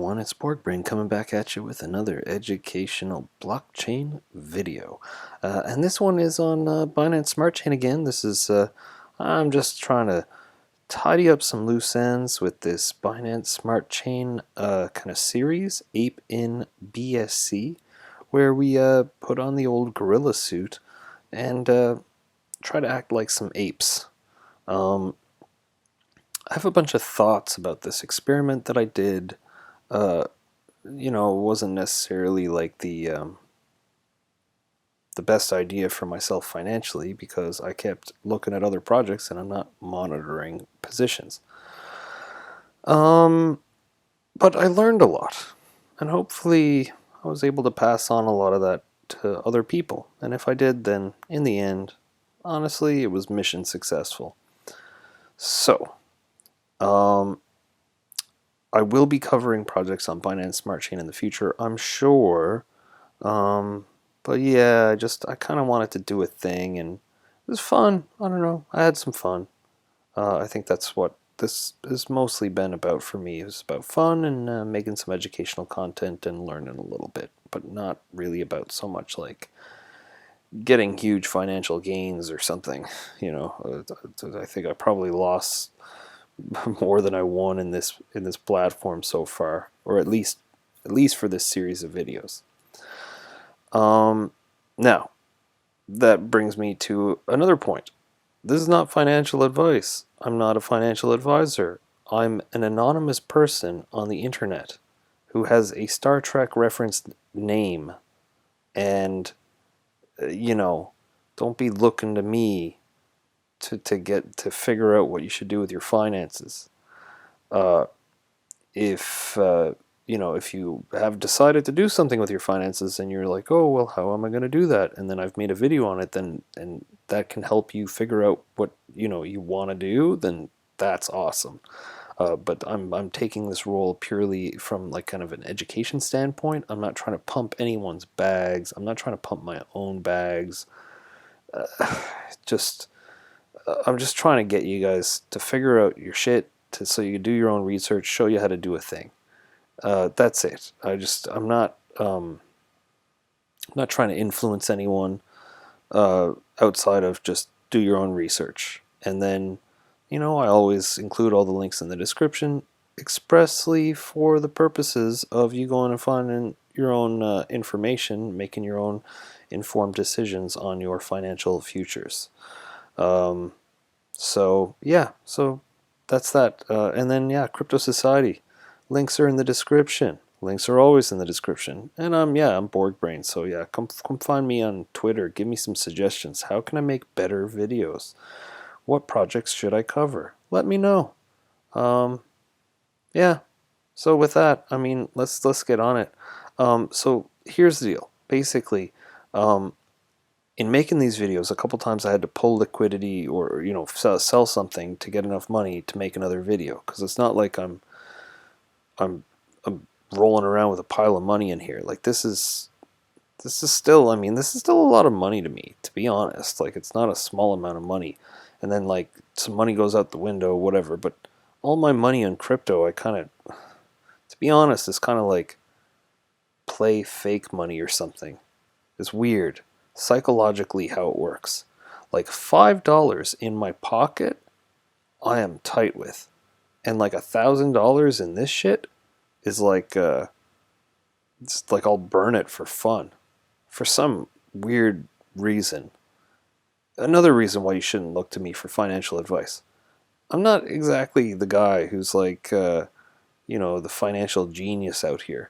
everyone, it's Borg Brain coming back at you with another educational blockchain video. And this one is on Binance Smart Chain again. I'm just trying to tidy up some loose ends with this Binance Smart Chain kind of series, Ape in BSC, where we put on the old gorilla suit and try to act like some apes. I have a bunch of thoughts about this experiment that I did. It wasn't necessarily like the best idea for myself financially because I kept looking at other projects and I'm not monitoring positions. But I learned a lot, and hopefully I was able to pass on a lot of that to other people. And if I did, then in the end, honestly, it was mission successful. So, I will be covering projects on Binance Smart Chain in the future, I'm sure. But yeah, I kind of wanted to do a thing, and it was fun. I don't know. I had some fun. I think that's what this has mostly been about for me. It was about fun and making some educational content and learning a little bit, but not really about so much like getting huge financial gains or something. I think I probably lost more than I won in this platform so far, or at least for this series of videos. Now, that brings me to another point. This is not financial advice. I'm not a financial advisor. I'm an anonymous person on the internet who has a Star Trek referenced name, and don't be looking to me to figure out what you should do with your finances. If you have decided to do something with your finances and you're like, oh well, how am I going to do that? And then I've made a video on it, and that can help you figure out what you want to do, then that's awesome. But I'm taking this role purely from like kind of an education standpoint. I'm not trying to pump anyone's bags. I'm not trying to pump my own bags. I'm just trying to get you guys to figure out your shit so you can do your own research, show you how to do a thing. That's it. I'm not trying to influence anyone outside of just do your own research. And then, I always include all the links in the description expressly for the purposes of you going and finding your own information, making your own informed decisions on your financial futures. So that's that. And then Crypto Society. Links are in the description. Links are always in the description. And I'm Borg Brain. So come find me on Twitter. Give me some suggestions. How can I make better videos? What projects should I cover? Let me know. So with that, let's get on it. So here's the deal. Basically, in making these videos, a couple times I had to pull liquidity or sell something to get enough money to make another video, because it's not like I'm rolling around with a pile of money in here. Like this is still a lot of money to me, to be honest. Like it's not a small amount of money, and then like some money goes out the window, whatever. But all my money in crypto, to be honest, is kind of like play fake money or something. It's weird psychologically how it works. Like $5 in my pocket, I am tight with, and like $1,000 in this shit is like it's like I'll burn it for fun, for some weird reason. Another reason why you shouldn't look to me for financial advice. I'm not exactly the guy who's like the financial genius out here.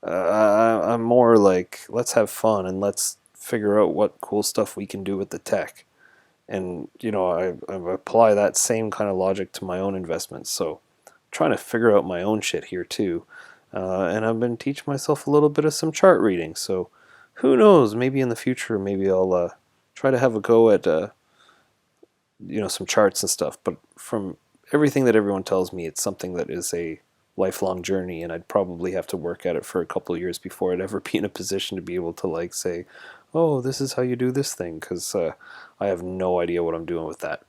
I'm more like, let's have fun and let's figure out what cool stuff we can do with the tech. And I apply that same kind of logic to my own investments. So I'm trying to figure out my own shit here too. And I've been teaching myself a little bit of some chart reading. So who knows, maybe in the future, maybe I'll try to have a go at some charts and stuff. But from everything that everyone tells me, it's something that is a lifelong journey, and I'd probably have to work at it for a couple of years before I'd ever be in a position to be able to like say, oh, this is how you do this thing, because I have no idea what I'm doing with that.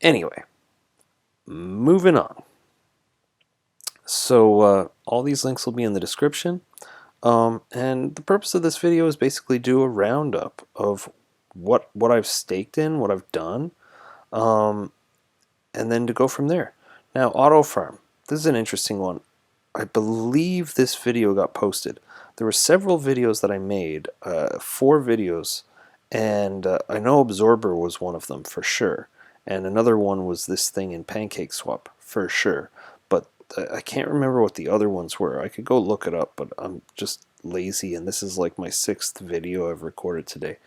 Anyway, moving on. So all these links will be in the description. And the purpose of this video is basically do a roundup of what I've staked in, what I've done, um, and then to go from there. Now, auto farm. This is an interesting one. I believe this video got posted. There were several videos that I made, 4 videos, and I know Absorber was one of them for sure, and another one was this thing in Pancake Swap for sure, but I can't remember what the other ones were. I could go look it up, but I'm just lazy, and this is like my 6th video I've recorded today.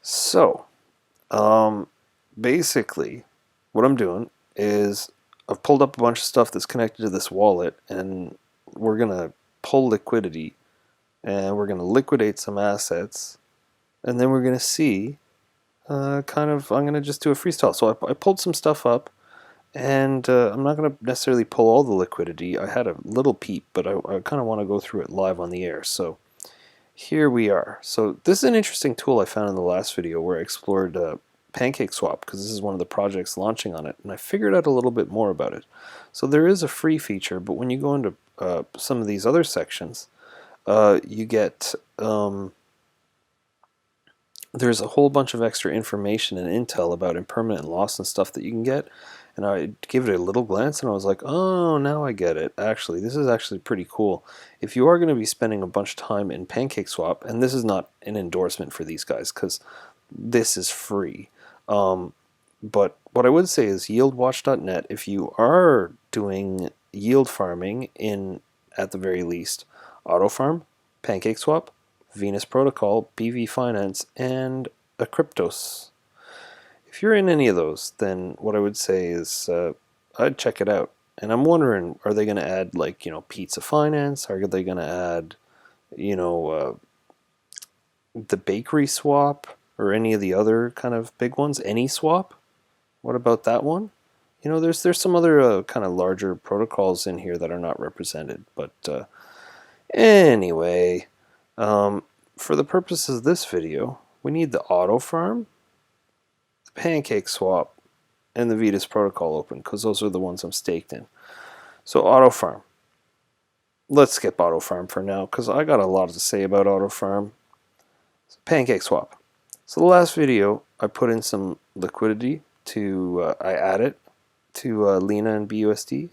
So, basically, what I'm doing is I've pulled up a bunch of stuff that's connected to this wallet, and we're going to pull liquidity, and we're going to liquidate some assets, and then we're going to see I'm going to just do a freestyle. So I pulled some stuff up, and I'm not going to necessarily pull all the liquidity. I had a little peep, but I kind of want to go through it live on the air. So here we are. So this is an interesting tool I found in the last video where I explored Pancake Swap, because this is one of the projects launching on it, and I figured out a little bit more about it. So there is a free feature, but when you go into some of these other sections, you get there's a whole bunch of extra information and intel about impermanent loss and stuff that you can get. And I gave it a little glance and I was like, oh, now I get it. Actually, this is actually pretty cool. If you are going to be spending a bunch of time in Pancake Swap, and this is not an endorsement for these guys because this is free. But what I would say is yieldwatch.net, if you are doing yield farming in, at the very least, Auto Farm, Pancake Swap, Venus Protocol, BV Finance, and a Cryptos. If you're in any of those, then what I would say is I'd check it out. And I'm wondering, are they going to add, like, Pizza Finance? Are they going to add, the Bakery Swap, or any of the other kind of big ones? Any Swap? What about that one? There's some other kind of larger protocols in here that are not represented. But anyway, for the purposes of this video, we need the Auto Farm, the Pancake Swap, and the Venus Protocol open, because those are the ones I'm staked in. So Auto Farm. Let's skip Auto Farm for now, because I got a lot to say about Auto Farm. So Pancake Swap. So the last video, I put in some liquidity to, I added to Lena and BUSD,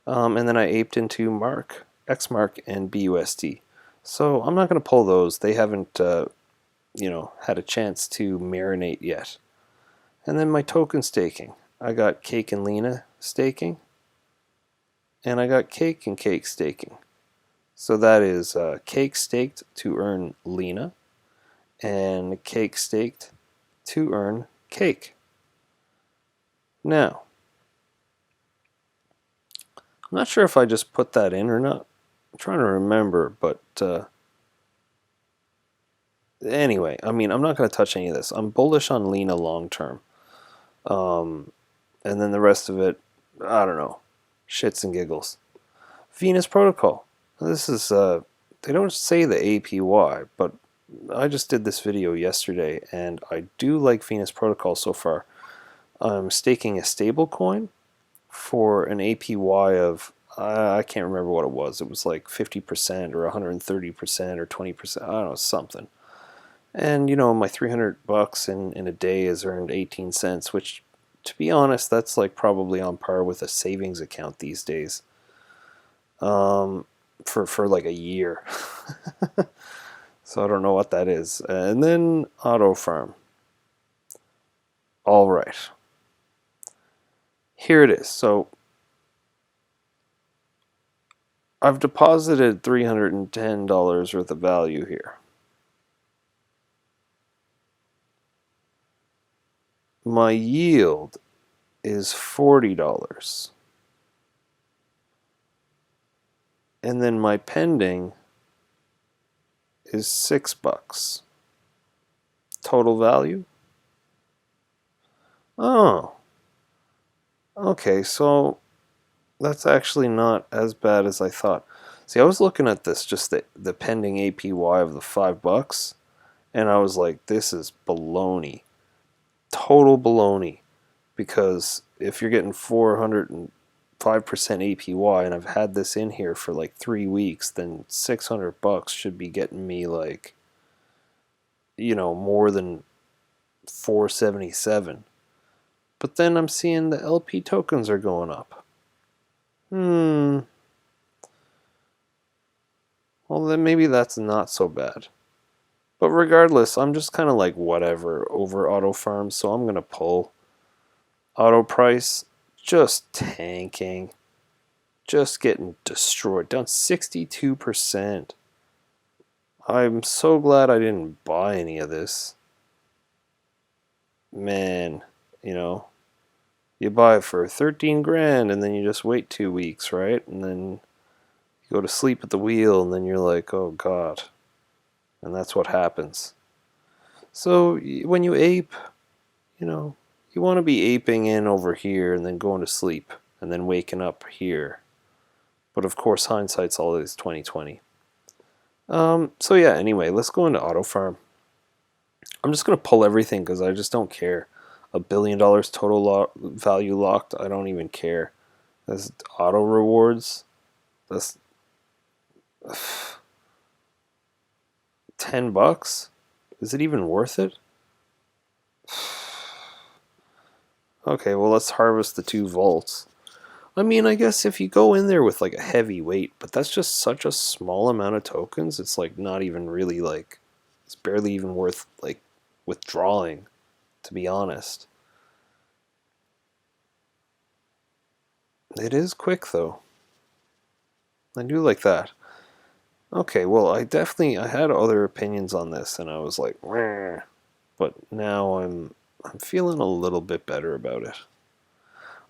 and then I aped into Mark, XMark, and BUSD. So I'm not going to pull those. They haven't, had a chance to marinate yet. And then my token staking. I got Cake and Lena staking, and I got Cake and Cake staking. So that is Cake staked to earn Lena, and Cake staked to earn Cake. Now, I'm not sure if I just put that in or not. I'm trying to remember, but anyway, I mean, I'm not going to touch any of this. I'm bullish on Lena long term. And then the rest of it, I don't know, shits and giggles. Venus Protocol. This is, they don't say the APY, but I just did this video yesterday, and I do like Venus Protocol so far. I'm staking a stable coin for an APY of, I can't remember what it was. It was like 50% or 130% or 20%, I don't know, something. And my $300 in a day has earned 18 cents, which, to be honest, that's like probably on par with a savings account these days. For like a year. So I don't know what that is. And then Auto Farm. All right. Here it is. So I've deposited $310 worth of value here. My yield is $40. And then my pending is $6. Total value? Oh. Okay, so that's actually not as bad as I thought. See, I was looking at this, just the pending APY of the $5, and I was like, this is baloney. Total baloney. Because if you're getting 400 and 5% APY, and I've had this in here for like 3 weeks, then $600 should be getting me like, more than 477. But then I'm seeing the LP tokens are going up. Well, then maybe that's not so bad. But regardless, I'm just kind of like whatever over auto farm, so I'm going to pull. Auto price just tanking. Just getting destroyed. Down 62%. I'm so glad I didn't buy any of this. Man, you buy it for 13 grand and then you just wait 2 weeks, right? And then you go to sleep at the wheel and then you're like, oh God. And that's what happens. So when you ape, you want to be aping in over here and then going to sleep and then waking up here. But of course, hindsight's always 20/20. So yeah, anyway, let's go into auto farm. I'm just going to pull everything because I just don't care. $1 billion total value locked, I don't even care. That's auto rewards. That's $10. Is it even worth it? Okay, well, let's harvest the 2 volts. I mean, I guess if you go in there with like a heavy weight, but that's just such a small amount of tokens, it's like not even really like, it's barely even worth like withdrawing, to be honest. It is quick though. I do like that. Okay, well, I had other opinions on this, and I was like, meh. But now I'm feeling a little bit better about it.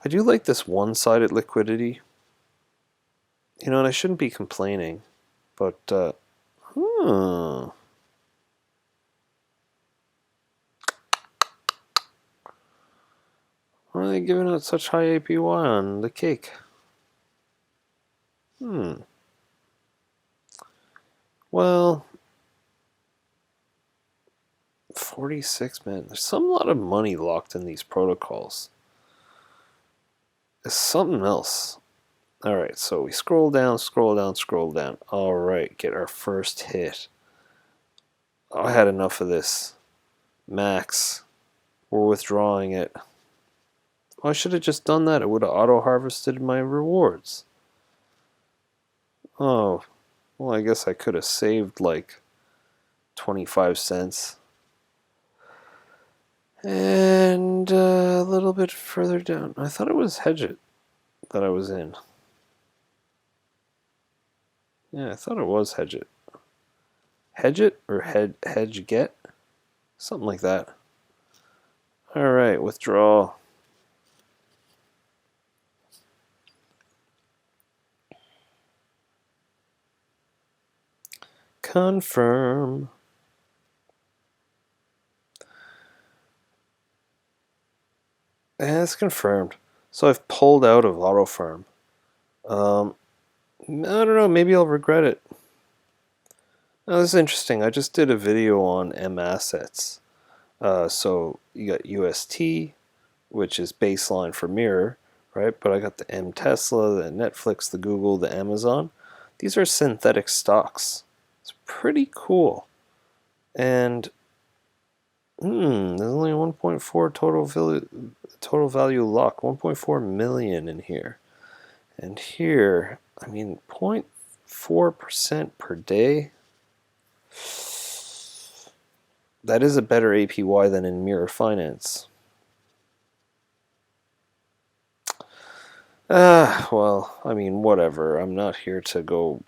I do like this one-sided liquidity. And I shouldn't be complaining, but why are they giving out such high APY on the cake? Well, 46, man. There's a lot of money locked in these protocols. It's something else. Alright, so we scroll down, scroll down, scroll down. Alright, get our first hit. I had enough of this. Max. We're withdrawing it. I should have just done that. It would have auto-harvested my rewards. Oh, well, I guess I could have saved like 25 cents. And a little bit further down. I thought it was Hedge It that I was in. Yeah, I thought it was Hedge It. Hedge It or Hedge Get? Something like that. Alright, withdraw. Confirm. And it's confirmed. So I've pulled out of AutoFarm. I don't know, maybe I'll regret it. Now, this is interesting. I just did a video on M assets. So you got UST, which is baseline for Mirror, right? But I got the M Tesla, the Netflix, the Google, the Amazon. These are synthetic stocks. It's pretty cool. And there's only 1.4 total value lock, 1.4 million in here. And here, I mean, 0.4% per day. That is a better APY than in Mirror Finance. Well, I mean, whatever. I'm not here to go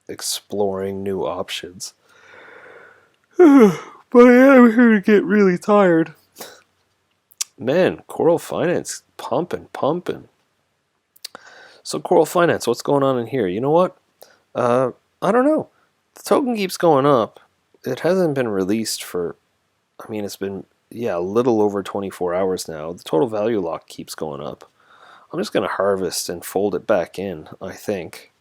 exploring new options. But I am here to get really tired. Man, Coral Finance, pumping. So Coral Finance, what's going on in here? You know what? I don't know. The token keeps going up. It hasn't been released for, I mean, it's been, a little over 24 hours now. The total value lock keeps going up. I'm just going to harvest and fold it back in, I think.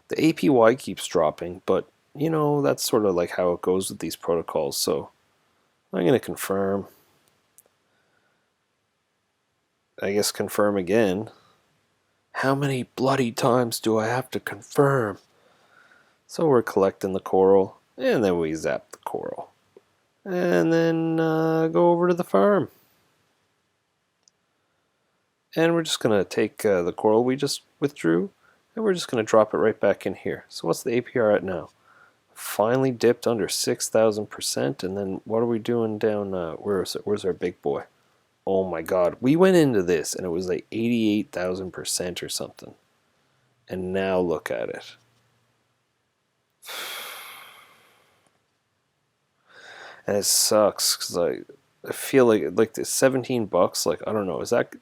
The APY keeps dropping, but, that's sort of like how it goes with these protocols. So I'm going to confirm. I guess confirm again. How many bloody times do I have to confirm? So we're collecting the coral, and then we zap the coral. And then go over to the farm. And we're just going to take the coral we just withdrew, and we're just going to drop it right back in here. So what's the APR at now? Finally dipped under 6,000%, and then what are we doing down, where's our big boy? Oh my god, we went into this, and it was like 88,000% or something. And now look at it. And it sucks, because I feel like the 17 bucks, like, I don't know, is that...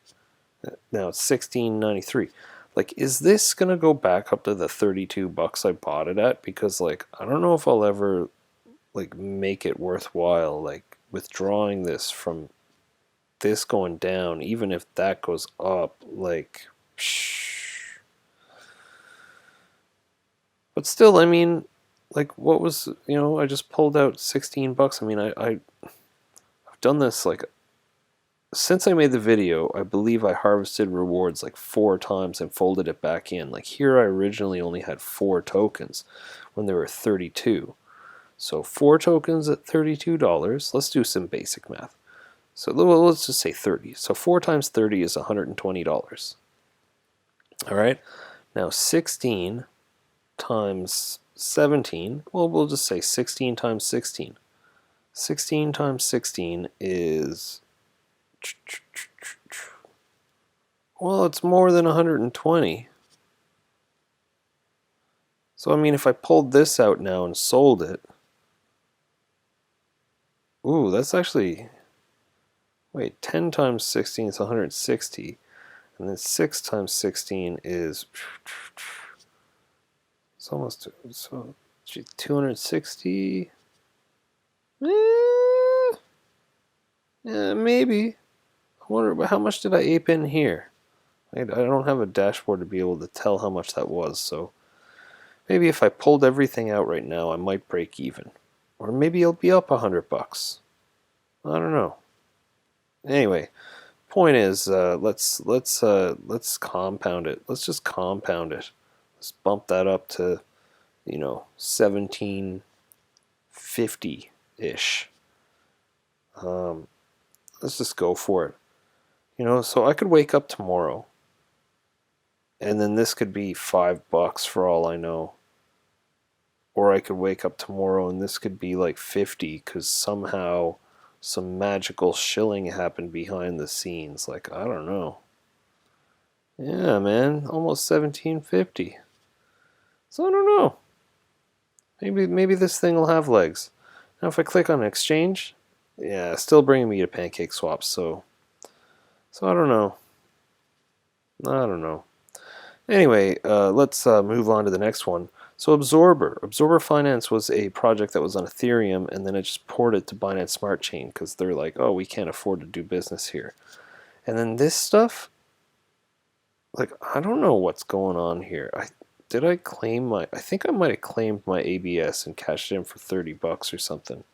Now it's 16.93. Like, is this gonna go back up to the 32 bucks I bought it at? Because, like, I don't know if I'll ever, like, make it worthwhile, like, withdrawing this from this going down, even if that goes up, like, but still, I mean, like, what was, I just pulled out 16 bucks. I mean, I've done this, like, since I made the video, I believe I harvested rewards like 4 times and folded it back in. Like, here I originally only had 4 tokens when there were 32. So 4 tokens at $32. Let's do some basic math. So let's just say 30. So 4 times 30 is $120. All right. Now 16 times 17. Well, we'll just say 16 times 16. 16 times 16 is... Well, it's more than 120. So, I mean, if I pulled this out now and sold it... Ooh, that's actually... Wait, 10 times 16 is 160. And then 6 times 16 is... It's almost... So, 260... Yeah, maybe. I wonder, how much did I ape in here? I don't have a dashboard to be able to tell how much that was, so maybe if I pulled everything out right now, I might break even. Or maybe it'll be up $100. I don't know. Anyway, point is, let's compound it. Let's just compound it. Let's bump that up to, 1750-ish. Let's just go for it. So I could wake up tomorrow, and then this could be $5 for all I know. Or I could wake up tomorrow and this could be like 50 because somehow some magical shilling happened behind the scenes. Like, I don't know. Yeah, man, almost 1750. So I don't know. Maybe this thing will have legs. Now if I click on exchange, yeah, still bringing me to pancake swaps. So I don't know. I don't know. Anyway, let's move on to the next one. So Absorber Finance was a project that was on Ethereum, and then it just ported to Binance Smart Chain because they're like, oh, we can't afford to do business here. And then this stuff, like, I don't know what's going on here. I think I might have claimed my ABS and cashed it in for 30 bucks or something.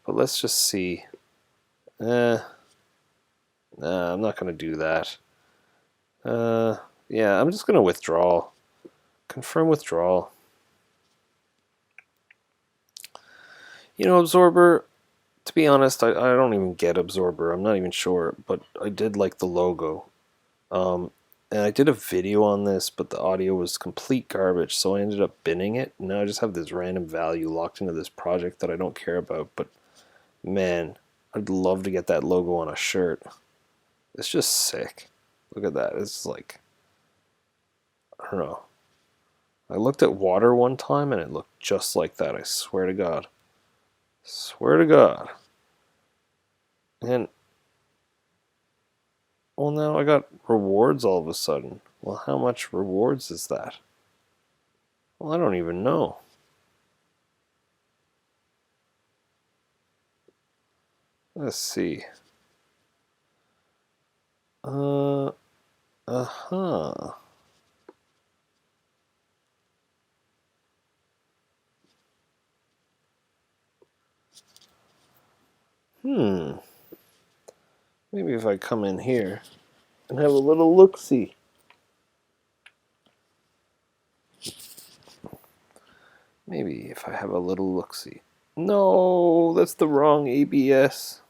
But let's just see. Nah, I'm not going to do that. Yeah, I'm just going to withdraw. Confirm withdrawal. Absorber, to be honest, I don't even get Absorber. I'm not even sure, but I did like the logo. And I did a video on this, but the audio was complete garbage, so I ended up binning it. Now I just have this random value locked into this project that I don't care about, but man, I'd love to get that logo on a shirt. It's just sick. Look at that. It's like, I don't know. I looked at water one time and it looked just like that, I swear to God. Swear to God. And, well, now I got rewards all of a sudden. Well, how much rewards is that? Well, I don't even know. Let's see. Uh-huh. Maybe if I come in here and have a little look-see. Maybe if I have a little look-see. No, that's the wrong ABS.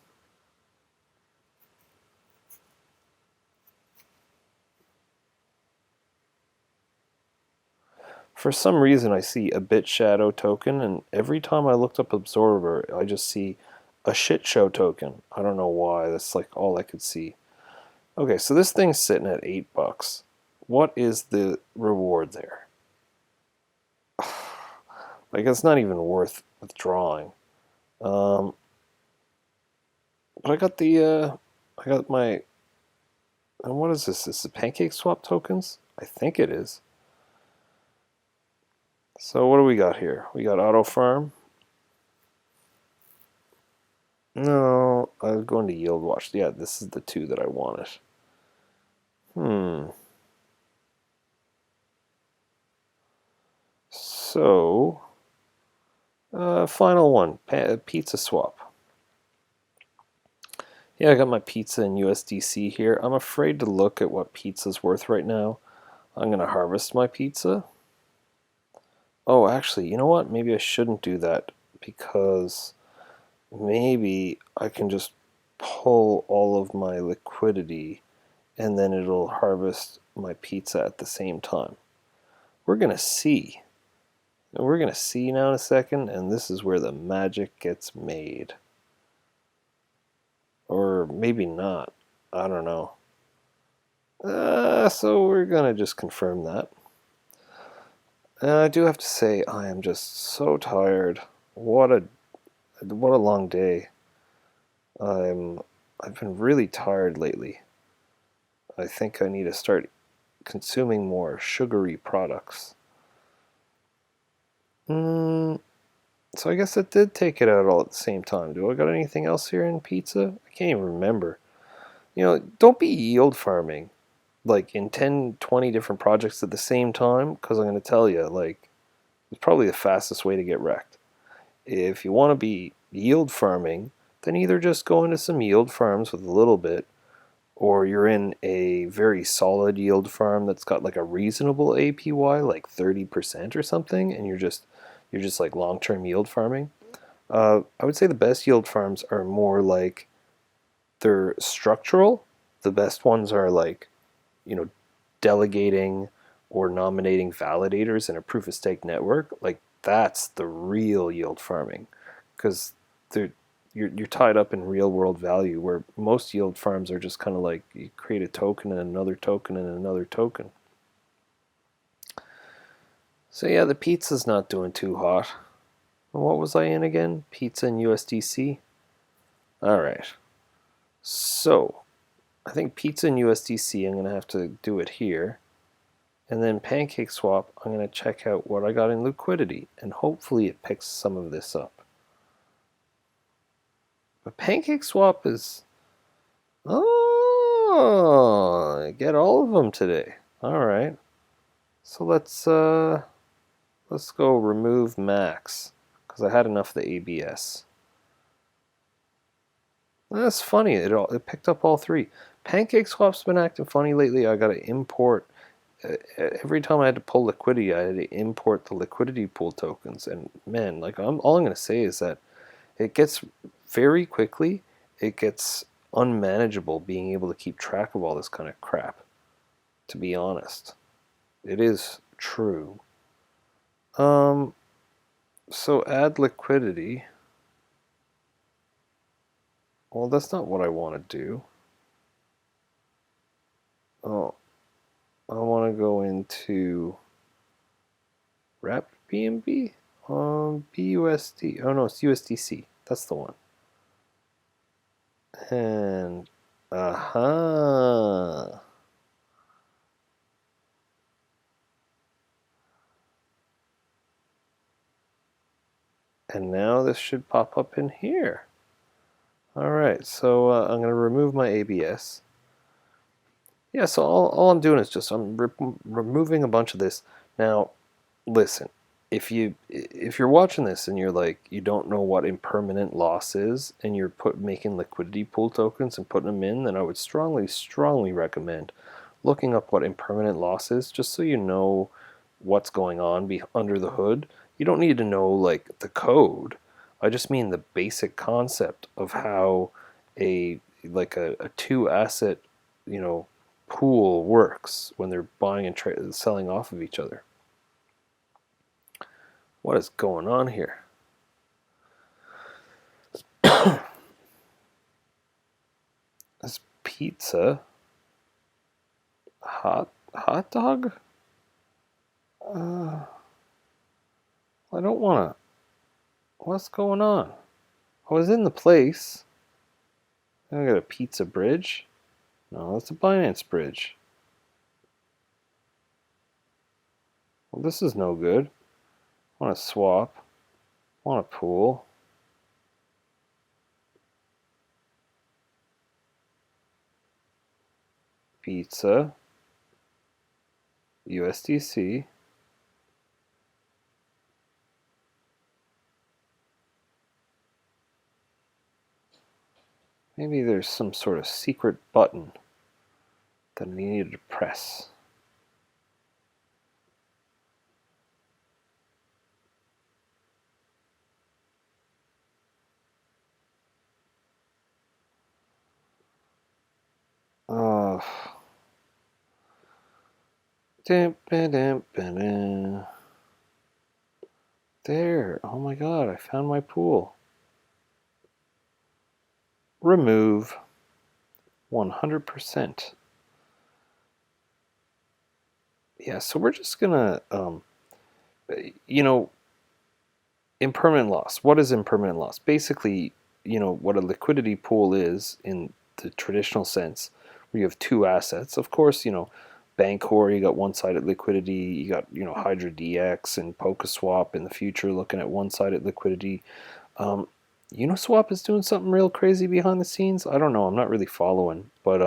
For some reason I see a bit shadow token, and every time I looked up Absorber, I just see a shit show token. I don't know why, that's like all I could see. Okay, so this thing's sitting at $8. What is the reward there? Like, it's not even worth withdrawing. But I got I got my, and what is this? This is pancake swap tokens? I think it is. So what do we got here? We got auto farm. No, I was going to yield watch. Yeah, this is the two that I wanted. So, final one, pizza swap. Yeah, I got my pizza in USDC here. I'm afraid to look at what pizza's worth right now. I'm going to harvest my pizza. Oh, actually, you know what? Maybe I shouldn't do that, because maybe I can just pull all of my liquidity and then it'll harvest my pizza at the same time. We're going to see. And we're going to see now in a second, and this is where the magic gets made. Or maybe not. I don't know. So we're going to just confirm that. And I do have to say, I am just so tired. What a long day. I've been really tired lately. I think I need to start consuming more sugary products. So I guess it did take it out all at the same time. Do I got anything else here in pizza? I can't even remember. You know, don't be yield farming like in 10, 20 different projects at the same time, because I'm going to tell you, like, it's probably the fastest way to get wrecked. If you want to be yield farming, then either just go into some yield farms with a little bit, or you're in a very solid yield farm that's got like a reasonable APY, like 30% or something, and you're just like long-term yield farming. I would say the best yield farms are more like they're structural. The best ones are like, you know, delegating or nominating validators in a proof of stake network. Like, that's the real yield farming, because you're tied up in real world value, where most yield farms are just kind of like you create a token and another token and another token. So yeah, the pizza's not doing too hot. What was I in again? Pizza and USDC? Alright. So, I think pizza and USDC, I'm going to have to do it here. And then pancake swap, I'm going to check out what I got in liquidity, and hopefully it picks some of this up. But pancake swap is... Oh, I get all of them today. Alright. So let's go remove max, because I had enough of the ABS. That's funny. It picked up all three. Pancake swap's been acting funny lately. I got to import. Every time I had to pull liquidity, I had to import the liquidity pool tokens. And man, like all I'm going to say is that it gets very quickly. It gets unmanageable being able to keep track of all this kind of crap. To be honest, it is true. So add liquidity. Well, that's not what I want to do. Oh, I want to go into wrapped BNB? BUSD. Oh no, it's USDC. That's the one. And aha. And now this should pop up in here. Alright, so I'm going to remove my ABS. Yeah, so all I'm doing is just I'm removing a bunch of this. Now, listen, if you're watching this and you're like, you don't know what impermanent loss is, and you're making liquidity pool tokens and putting them in, then I would strongly recommend looking up what impermanent loss is, just so you know what's going on under the hood. You don't need to know like the code. I just mean the basic concept of how a a two asset, you know, pool works when they're buying and selling off of each other. What is going on here? This pizza, hot dog. I don't want to. What's going on? I was in the place. I got a pizza bridge. No, that's a Binance bridge. Well, this is no good. I want to swap. I want to pool. Pizza. USDC. Maybe there's some sort of secret button that I needed to press. Oh. There. Oh my god, I found my pool. Remove 100%. Yeah, so we're just gonna, you know, impermanent loss. What is impermanent loss? Basically, you know, what a liquidity pool is in the traditional sense, where you have two assets. Of course, you know, Bancor, you got one-sided liquidity. You got, you know, Hydra DX and PokeSwap in the future looking at one-sided liquidity. Uniswap is doing something real crazy behind the scenes. I don't know. I'm not really following, but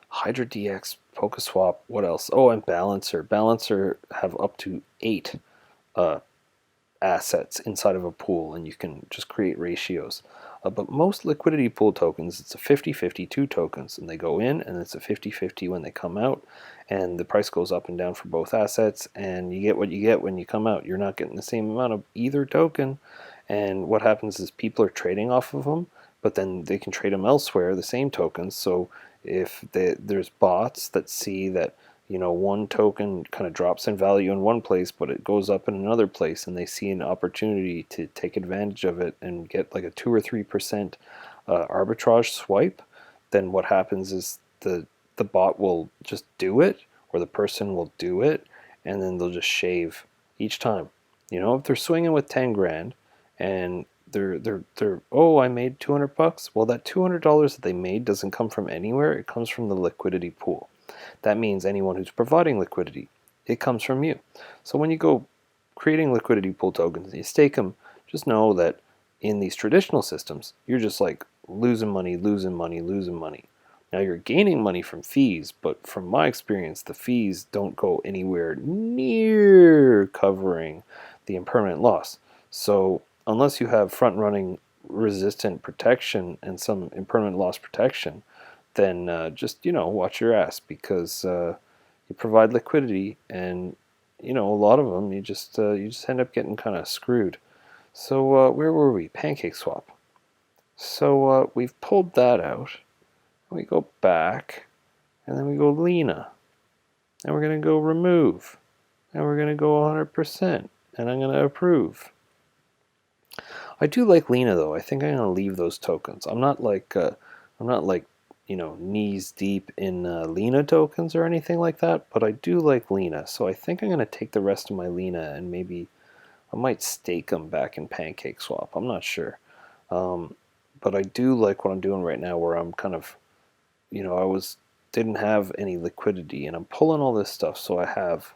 Hydra DX, PokeSwap, what else? Oh, and Balancer. Balancer have up to 8 assets inside of a pool, and you can just create ratios. But most liquidity pool tokens, it's a 50-50, two tokens, and they go in, and it's a 50-50 when they come out, and the price goes up and down for both assets, and you get what you get when you come out. You're not getting the same amount of either token, and what happens is people are trading off of them, but then they can trade them elsewhere, the same tokens. So if there's bots that see that, you know, one token kind of drops in value in one place, but it goes up in another place, and they see an opportunity to take advantage of it and get like a 2 or 3% arbitrage swipe, then what happens is the bot will just do it, or the person will do it, and then they'll just shave each time. You know, if they're swinging with 10 grand and they're oh, I made 200 bucks. Well, that $200 that they made doesn't come from anywhere. It comes from the liquidity pool. That means anyone who's providing liquidity, it comes from you. So when you go creating liquidity pool tokens and you stake them, just know that in these traditional systems, you're just like losing money, losing money, losing money. Now you're gaining money from fees, but from my experience, the fees don't go anywhere near covering the impermanent loss. So unless you have front-running resistant protection and some impermanent loss protection, then just, you know, watch your ass, because you provide liquidity, and you know, a lot of them you just end up getting kind of screwed. So where were we? PancakeSwap. So we've pulled that out. We go back, and then we go Lena, and we're gonna go remove, and we're gonna go 100%, and I'm gonna approve. I do like Lena though. I think I'm gonna leave those tokens. I'm not like you know, knees deep in Lena tokens or anything like that, but I do like Lena. So I think I'm gonna take the rest of my Lena, and maybe I might stake them back in PancakeSwap. I'm not sure, but I do like what I'm doing right now, where I'm kind of, you know, didn't have any liquidity, and I'm pulling all this stuff, so I have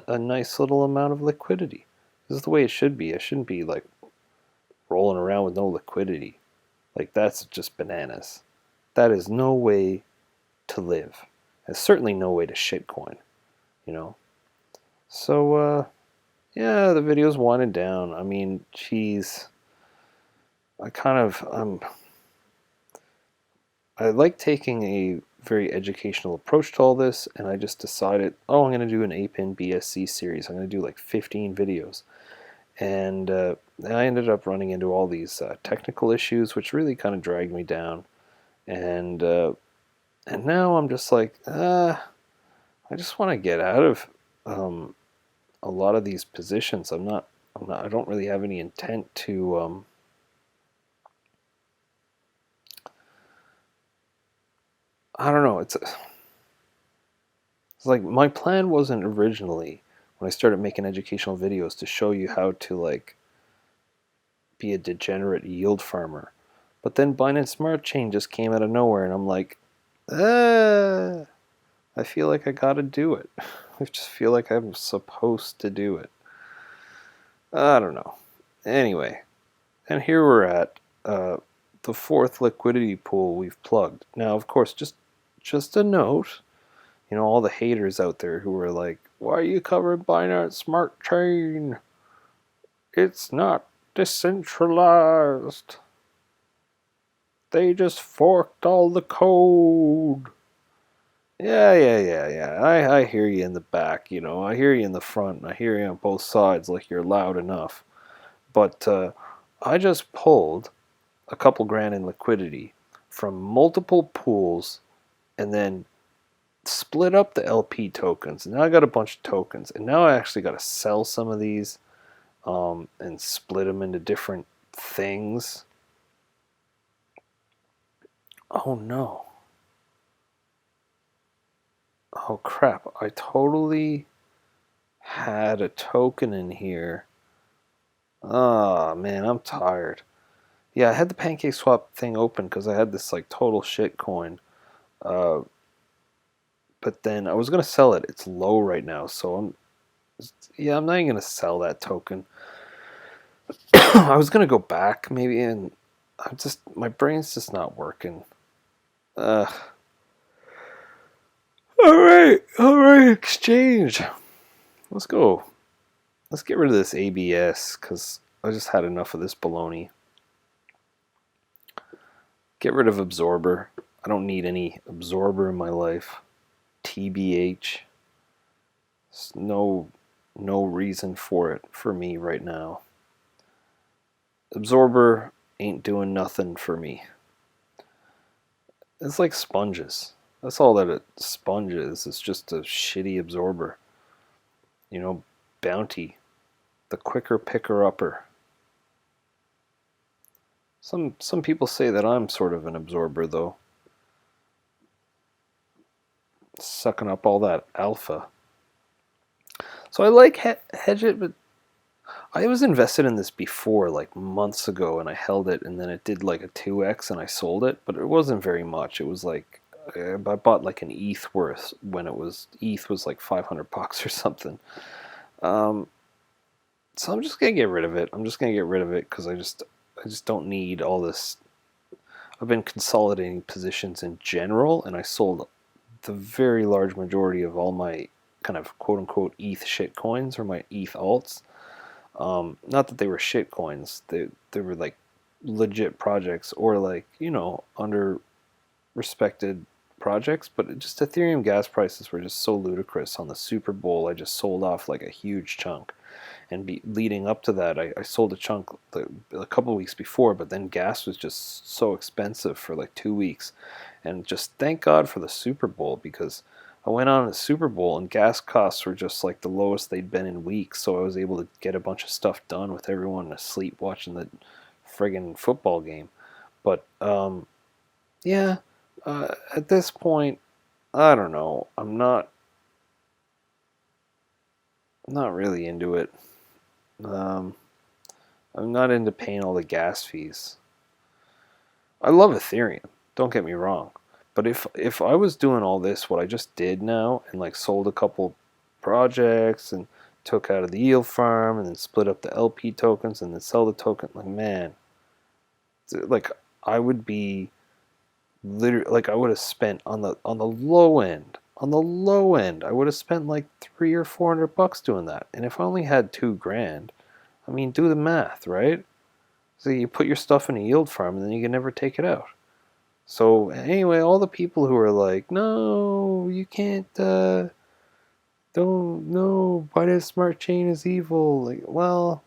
a nice little amount of liquidity. This is the way it should be. I shouldn't be like rolling around with no liquidity. Like, that's just bananas. That is no way to live. It's certainly no way to shitcoin, you know. So yeah, the video's winding down. I mean, geez, I like taking a very educational approach to all this, and I just decided, oh, I'm going to do an 8-pin BSC series. I'm going to do like 15 videos. And I ended up running into all these technical issues, which really kind of dragged me down. And now I'm just like, I just want to get out of a lot of these positions. I don't really have any intent to. I don't know. It's like my plan wasn't originally when I started making educational videos to show you how to like be a degenerate yield farmer. But then Binance Smart Chain just came out of nowhere, and I'm like, I feel like I gotta do it. I just feel like I'm supposed to do it. I don't know. Anyway, and here we're at the fourth liquidity pool we've plugged. Now, of course, just a note, all the haters out there who are like, why are you covering Binance Smart Chain? It's not decentralized. They just forked all the code. Yeah. I hear you in the back, I hear you in the front, and I hear you on both sides like you're loud enough. But I just pulled a couple grand in liquidity from multiple pools and then split up the LP tokens. And now I got a bunch of tokens. And now I actually got to sell some of these and split them into different things. Oh no. Oh crap. I totally had a token in here. Oh man, I'm tired. Yeah, I had the Pancake Swap thing open because I had this like total shit coin. But then I was gonna sell it. It's low right now, so I'm not even gonna sell that token. I was gonna go back maybe, and my brain's just not working. All right, exchange. Let's go. Let's get rid of this ABS because I just had enough of this baloney. Get rid of absorber. I don't need any absorber in my life. TBH. There's no reason for it for me right now. Absorber ain't doing nothing for me. It's like sponges. That's all that a sponge is. It's just a shitty absorber. Bounty. The quicker picker upper. Some people say that I'm sort of an absorber though. Sucking up all that alpha. So I like hedge it, but I was invested in this before, like months ago, and I held it, and then it did like a 2x, and I sold it, but it wasn't very much. It was like I bought like an ETH worth when ETH was like $500 or something. So I'm just gonna get rid of it. I'm just gonna get rid of it because I just don't need all this. I've been consolidating positions in general, and I sold the very large majority of all my kind of quote-unquote ETH shit coins or my ETH alts. Not that they were shit coins. They were like legit projects or like, under respected projects, but just Ethereum gas prices were just so ludicrous. On the Super Bowl, I just sold off like a huge chunk. And leading up to that, I sold a chunk a couple of weeks before, but then gas was just so expensive for like 2 weeks. And just thank God for the Super Bowl, because I went on the Super Bowl and gas costs were just like the lowest they'd been in weeks, so I was able to get a bunch of stuff done with everyone asleep watching the friggin' football game. But yeah, at this point, I don't know. I'm not really into it. I'm not into paying all the gas fees. I love Ethereum, don't get me wrong. But if I was doing all this, what I just did now, and like sold a couple projects and took out of the yield farm and then split up the LP tokens and then sell the token, like man, like I would be literally like I would have spent on the low end. On the low end, I would have spent like $300 or $400 doing that. And if I only had $2,000, I mean, do the math, right? So you put your stuff in a yield farm and then you can never take it out. So anyway, all the people who are like, no, you can't, don't, no, Binance Smart Chain is evil. Like, well,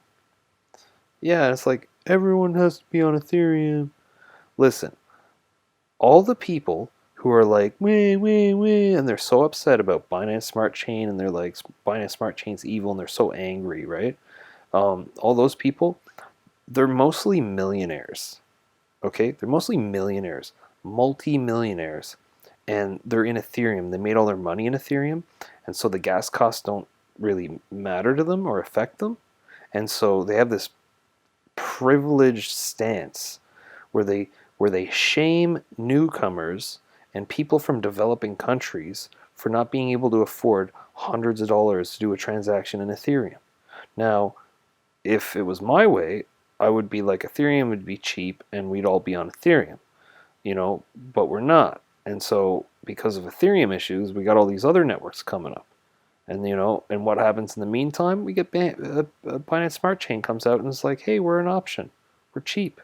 yeah, it's like everyone has to be on Ethereum. Listen, all the people who are like, wah, and they're so upset about Binance Smart Chain, and they're like, Binance Smart Chain's evil, and they're so angry, right? All those people, they're mostly millionaires. Okay, they're mostly millionaires, multi-millionaires, and they're in Ethereum. They made all their money in Ethereum, and so the gas costs don't really matter to them or affect them, and so they have this privileged stance where they shame newcomers and people from developing countries for not being able to afford hundreds of dollars to do a transaction in Ethereum. Now, if it was my way, I would be like Ethereum would be cheap and we'd all be on Ethereum, but we're not. And so because of Ethereum issues, we got all these other networks coming up. And what happens in the meantime? We get Binance Smart Chain comes out and it's like, hey, we're an option. We're cheap,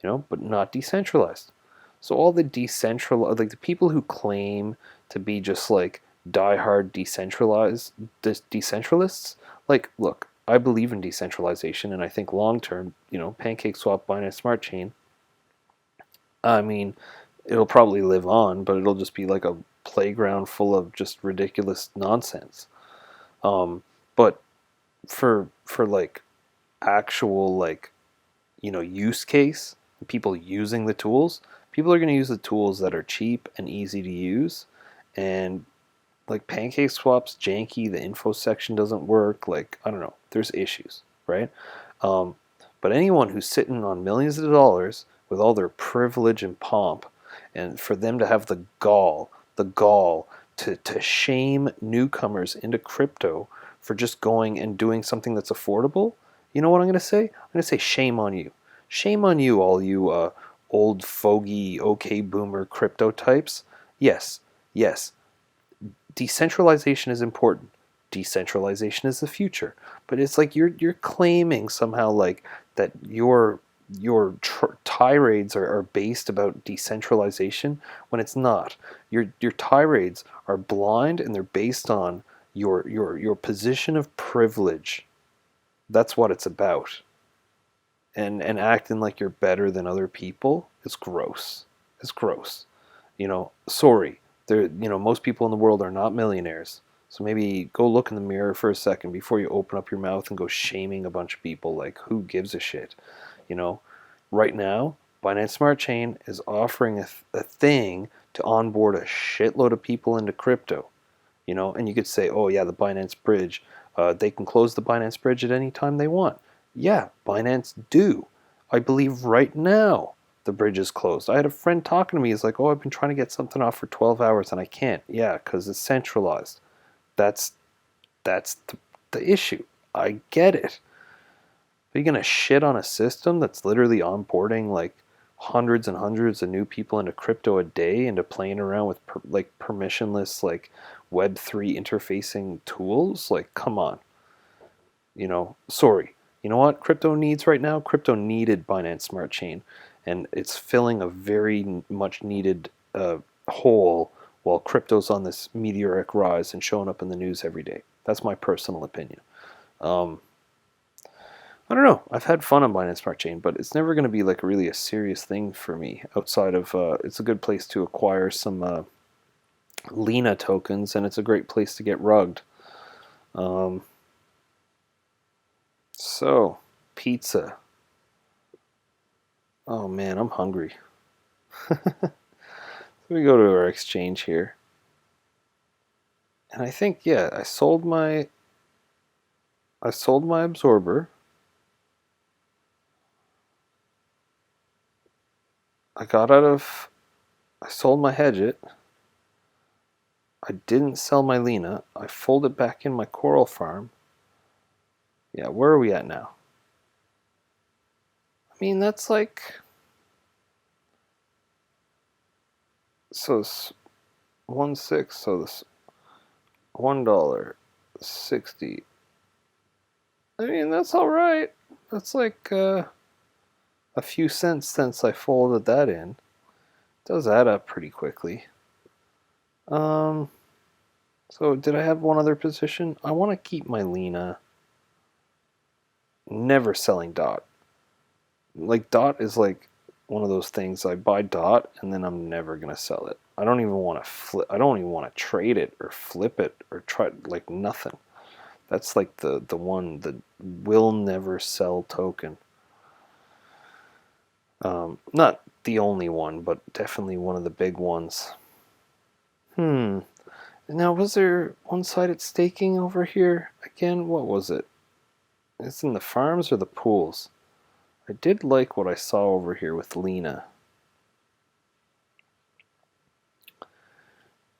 but not decentralized. So all the decentralized, like the people who claim to be just like diehard decentralists, like, look, I believe in decentralization, and I think long term, PancakeSwap, Binance Smart Chain, I mean, it'll probably live on, but it'll just be like a playground full of just ridiculous nonsense. But for like actual like use case, people using the tools, people are going to use the tools that are cheap and easy to use. And like PancakeSwap's janky, the info section doesn't work. Like, I don't know, there's issues, right? Um, but anyone who's sitting on millions of dollars with all their privilege and pomp, and for them to have the gall to shame newcomers into crypto for just going and doing something that's affordable, you know what I'm going to say? I'm going to say shame on you. Shame on you, all you old fogey, okay boomer crypto types. Yes, yes, decentralization is important. Decentralization is the future. But it's like you're claiming somehow like that your tirades are based about decentralization when it's not. Your tirades are blind and they're based on your position of privilege. That's what it's about. And acting like you're better than other people is gross. It's gross. Sorry. Most people in the world are not millionaires. So maybe go look in the mirror for a second before you open up your mouth and go shaming a bunch of people. Like, who gives a shit? You know, right now, Binance Smart Chain is offering a thing to onboard a shitload of people into crypto. And you could say, oh yeah, the Binance Bridge, they can close the Binance Bridge at any time they want. Yeah, Binance do. I believe right now the bridge is closed. I had a friend talking to me. He's like, oh, I've been trying to get something off for 12 hours and I can't. Yeah, because it's centralized. That's the issue. I get it. Are you going to shit on a system that's literally onboarding like hundreds and hundreds of new people into crypto a day, into playing around with like permissionless like Web3 interfacing tools? Like, come on. Sorry. You know what crypto needs right now? Crypto needed Binance Smart Chain, and it's filling a very much needed hole while crypto's on this meteoric rise and showing up in the news every day. That's my personal opinion. Um, I don't know. I've had fun on Binance Smart Chain, but it's never going to be like really a serious thing for me outside of it's a good place to acquire some Lena tokens, and it's a great place to get rugged. Um, so, pizza. Oh man, I'm hungry. Let me go to our exchange here. And I think, yeah, I sold my absorber. I sold my Hedget. I didn't sell my Lena. I folded back in my Coral Farm. Yeah, where are we at now? I mean, that's like, so it's 1.6, so this $1.60. I mean, that's all right. That's like a few cents since I folded that in. does add up pretty quickly. So did I have one other position? I want to keep my Lena. Never selling Dot. Like Dot is like one of those things I buy Dot and then I'm never gonna sell it. I don't even want to flip. I don't even want to trade it or flip it or try like nothing. That's like the one that will never sell token. Not the only one, but definitely one of the big ones. Now, was there one-sided staking over here again? What was it? It's in the farms or the pools? I did like what I saw over here with Lena.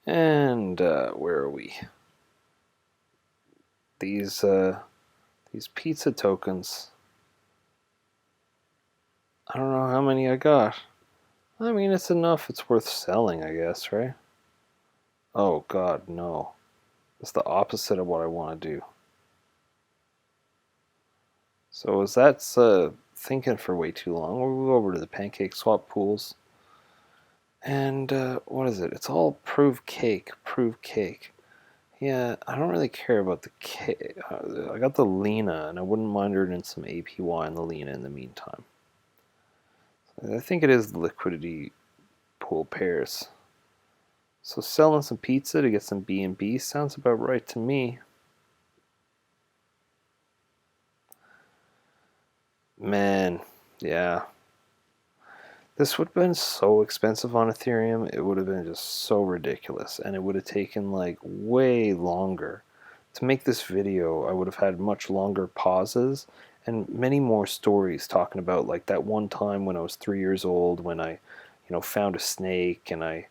And where are we? These pizza tokens. I don't know how many I got. I mean, it's enough. It's worth selling, I guess, right? Oh God, no. It's the opposite of what I want to do. So as that's thinking for way too long, we'll go over to the pancake swap pools. And what is it? It's all prove cake. Yeah, I don't really care about the cake. I got the Lena, and I wouldn't mind earning some APY on the Lena in the meantime. I think it is the liquidity pool pairs. So selling some pizza to get some B&B sounds about right to me. Man, yeah. This would have been so expensive on Ethereum. It would have been just so ridiculous. And it would have taken like way longer. To make this video, I would have had much longer pauses and many more stories talking about like that one time when I was 3 years old when I, found a snake and I,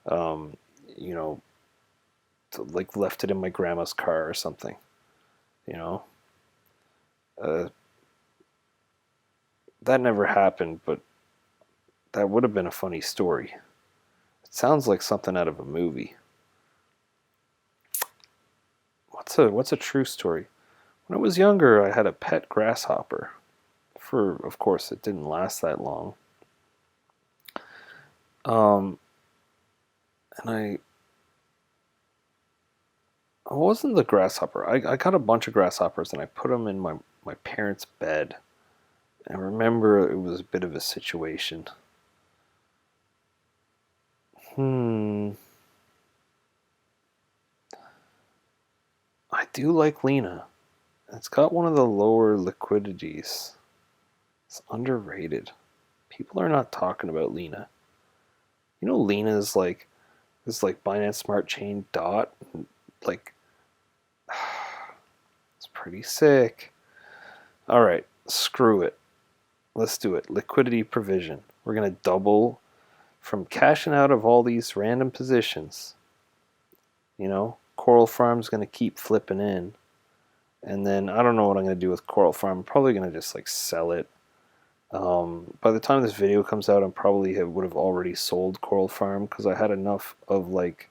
you know, like left it in my grandma's car or something, you know. Uh, that never happened, but that would have been a funny story. It sounds like something out of a movie. What's a true story? When I was younger, I had a pet grasshopper. Of course, it didn't last that long. And I wasn't the grasshopper. I got a bunch of grasshoppers and I put them in my parents' bed. I remember it was a bit of a situation. I do like Lena. It's got one of the lower liquidities. It's underrated. People are not talking about Lena. You know, Lena is like this like Binance Smart Chain dot. Like, it's pretty sick. All right, screw it. Let's do it. Liquidity provision. We're gonna double from cashing out of all these random positions. Coral Farm's gonna keep flipping in. And then I don't know what I'm going to do with Coral Farm. I'm probably going to just like sell it. By the time this video comes out, I probably would have already sold Coral Farm because I had enough of like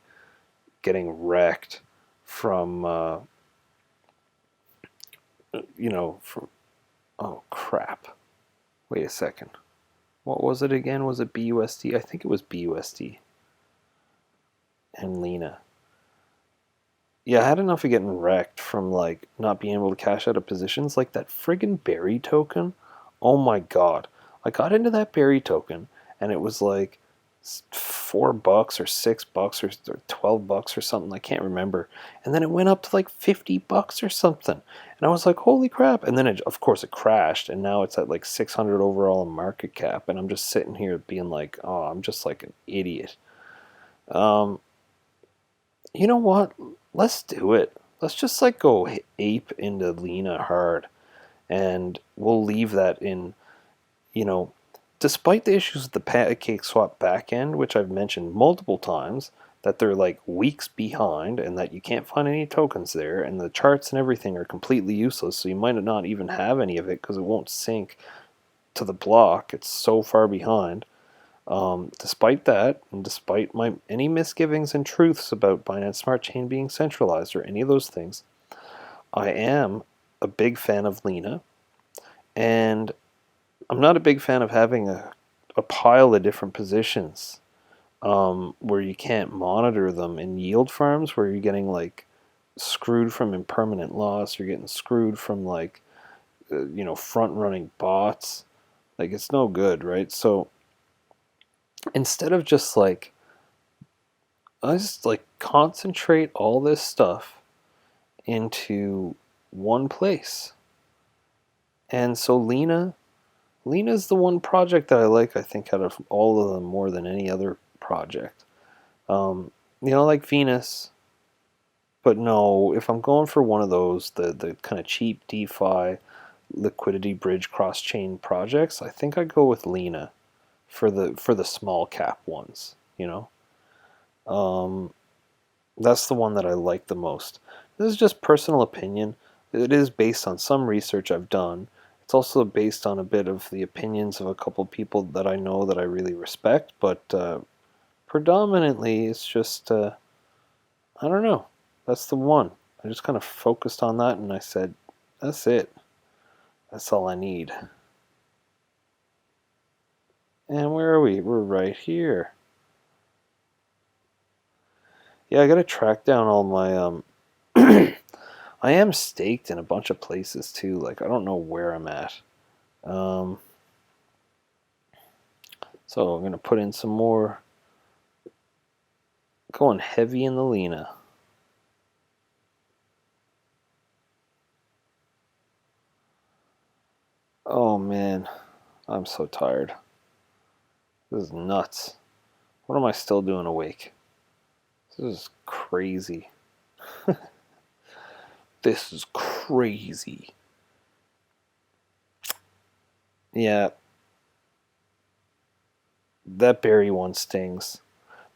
getting wrecked from, from, oh crap. Wait a second. What was it again? Was it BUSD? I think it was BUSD. And Lena. Yeah, I had enough of getting wrecked from like not being able to cash out of positions like that friggin' berry token. Oh my god. I got into that berry token and it was like $4 or $6 or $12 or something. I can't remember. And then it went up to like $50 or something. And I was like, holy crap. And then of course it crashed and now it's at like 600 overall in market cap. And I'm just sitting here being like, oh, I'm just like an idiot. You know what? Let's do it. Let's just like go ape into Lena hard. And we'll leave that in, despite the issues with the pancake swap backend, which I've mentioned multiple times, that they're like weeks behind and that you can't find any tokens there and the charts and everything are completely useless. So you might not even have any of it because it won't sync to the block. It's so far behind. Despite that, and despite any misgivings and truths about Binance Smart Chain being centralized or any of those things, I am a big fan of Lena, and I'm not a big fan of having a pile of different positions where you can't monitor them in yield farms, where you're getting like screwed from impermanent loss, you're getting screwed from like front running bots. Like it's no good, right? So instead of just like I just like concentrate all this stuff into one place. And so Lena's the one project that I like, I think, out of all of them more than any other project. Like Venus, but no, if I'm going for one of those, the kind of cheap DeFi liquidity bridge cross chain projects, I think I go with Lena for the small cap ones. Um, that's the one that I like the most. This is just personal opinion. It is based on some research I've done. It's also based on a bit of the opinions of a couple people that I know that I really respect, but predominantly it's just I don't know. That's the one. I just kind of focused on that and I said, that's it. That's all I need. And where are we? We're right here. Yeah, I gotta track down all my I am staked in a bunch of places too. Like I don't know where I'm at. Um, so I'm gonna put in some more. Going heavy in the Lena. Oh man, I'm so tired. This is nuts. What am I still doing awake? This is crazy. This is crazy. Yeah, that berry one stings.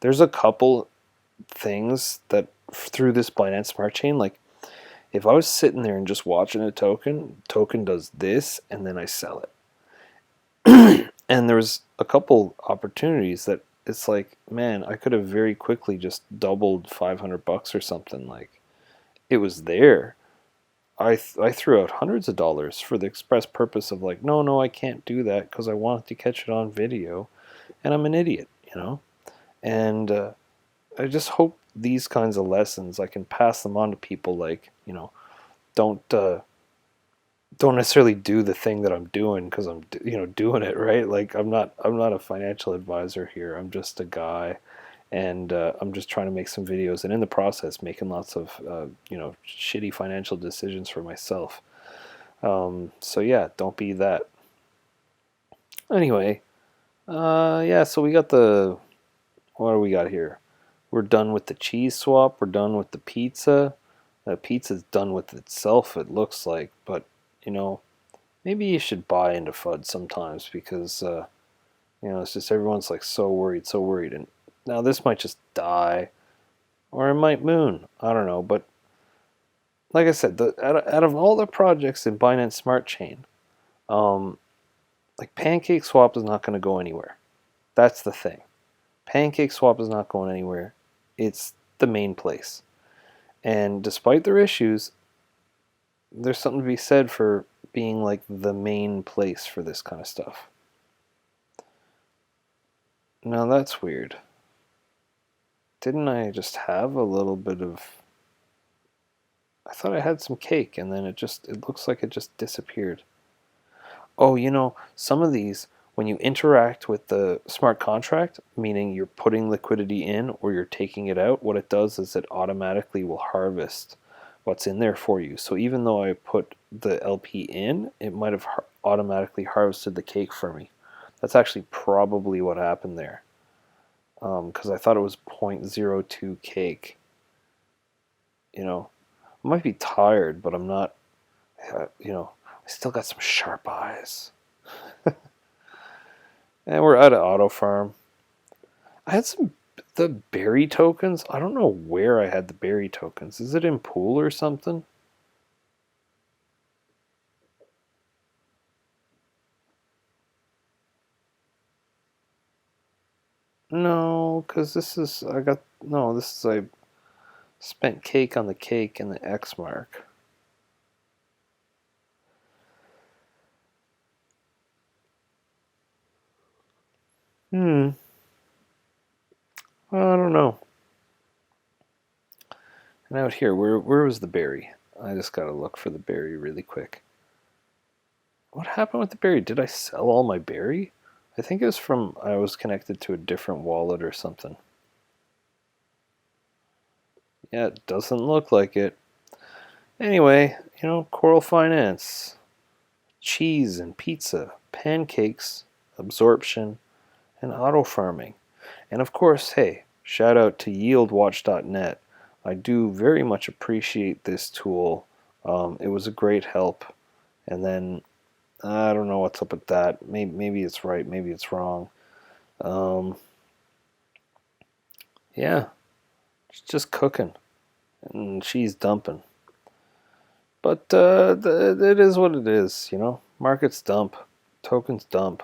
There's a couple things that through this Binance Smart Chain, like if I was sitting there and just watching a token does this, and then I sell it. And there's a couple opportunities that it's like, man, I could have very quickly just doubled $500 or something. Like it was there. I threw out hundreds of dollars for the express purpose of like, no, I can't do that because I wanted to catch it on video, and I'm an idiot. And I just hope these kinds of lessons I can pass them on to people. Like, don't don't necessarily do the thing that I'm doing because I'm doing it right. Like I'm not a financial advisor here. I'm just a guy, and I'm just trying to make some videos, and in the process, making lots of shitty financial decisions for myself. So yeah, don't be that. Anyway, yeah. So we got what do we got here? We're done with the cheese swap. We're done with the pizza. The pizza's done with itself, it looks like. But, you know, maybe you should buy into FUD sometimes because, it's just everyone's like so worried, so worried. And now this might just die or it might moon. I don't know. But like I said, out of all the projects in Binance Smart Chain, um, like Pancake Swap is not going to go anywhere. That's the thing. Pancake Swap is not going anywhere. It's the main place. And despite their issues, there's something to be said for being like the main place for this kind of stuff. Now that's weird. Didn't I just have a little bit of... I thought I had some cake and then it looks like it just disappeared. Oh, some of these, when you interact with the smart contract, meaning you're putting liquidity in or you're taking it out, what it does is it automatically will harvest what's in there for you. So even though I put the LP in, it might have automatically harvested the cake for me. That's actually probably what happened there. Because I thought it was 0.02 cake. I might be tired, but I'm not, I still got some sharp eyes. And we're out of auto farm. I had the berry tokens. I don't know where I had the berry tokens. Is it in pool or something? No, because I spent cake on the cake and the X mark. Hmm. don't know. And out here, where was the berry? I just gotta look for the berry really quick. What happened with the berry? Did I sell all my berry? I think it was from I was connected to a different wallet or something. Yeah, it doesn't look like it. Anyway, Coral Finance, cheese and pizza, pancakes, absorption, and auto farming. And of course, hey, shout out to yieldwatch.net. I do very much appreciate this tool. It was a great help. And then I don't know what's up with that. Maybe it's right, maybe it's wrong. Yeah, it's just cooking and she's dumping. But it is what it is, Markets dump, tokens dump.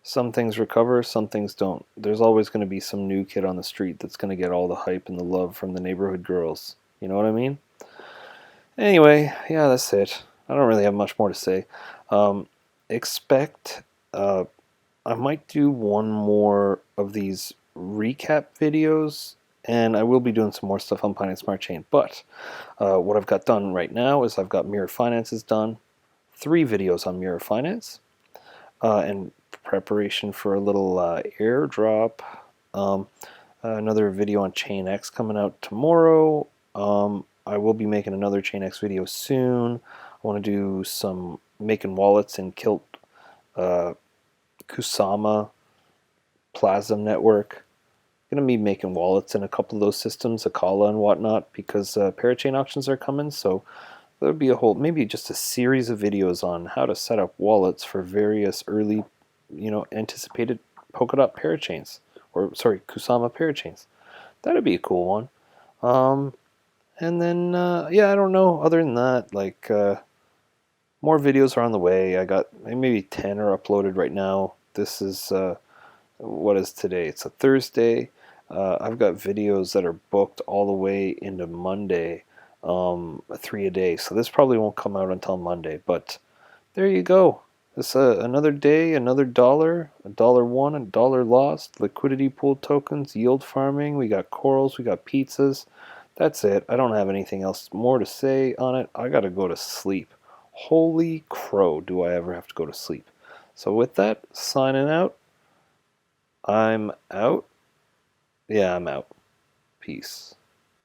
Some things recover, some things don't. There's always going to be some new kid on the street that's going to get all the hype and the love from the neighborhood girls. You know what I mean? Anyway, yeah, that's it. I don't really have much more to say. Expect I might do one more of these recap videos, and I will be doing some more stuff on Binance Smart Chain. But what I've got done right now is I've got Mirror Finances done, 3 videos on Mirror Finance, and preparation for a little airdrop. Another video on Chain X coming out tomorrow. I will be making another Chain X video soon. I want to do some making wallets in Kilt, Kusama, Plasm Network. Going to be making wallets in a couple of those systems, Akala and whatnot, because parachain auctions are coming. So there'll be maybe just a series of videos on how to set up wallets for various early, anticipated Polkadot parachains, or sorry, Kusama parachains. That'd be a cool one. And then yeah, I don't know. Other than that, like more videos are on the way. I got maybe 10 are uploaded right now. This is what is today? It's a Thursday. I've got videos that are booked all the way into Monday, 3 a day. So this probably won't come out until Monday. But there you go. This another day, another dollar, $1 won, $1 lost. Liquidity pool tokens, yield farming. We got corals, we got pizzas. That's it. I don't have anything else more to say on it. I gotta go to sleep. Holy crow, do I ever have to go to sleep. So with that, signing out. I'm out. Yeah, I'm out. Peace.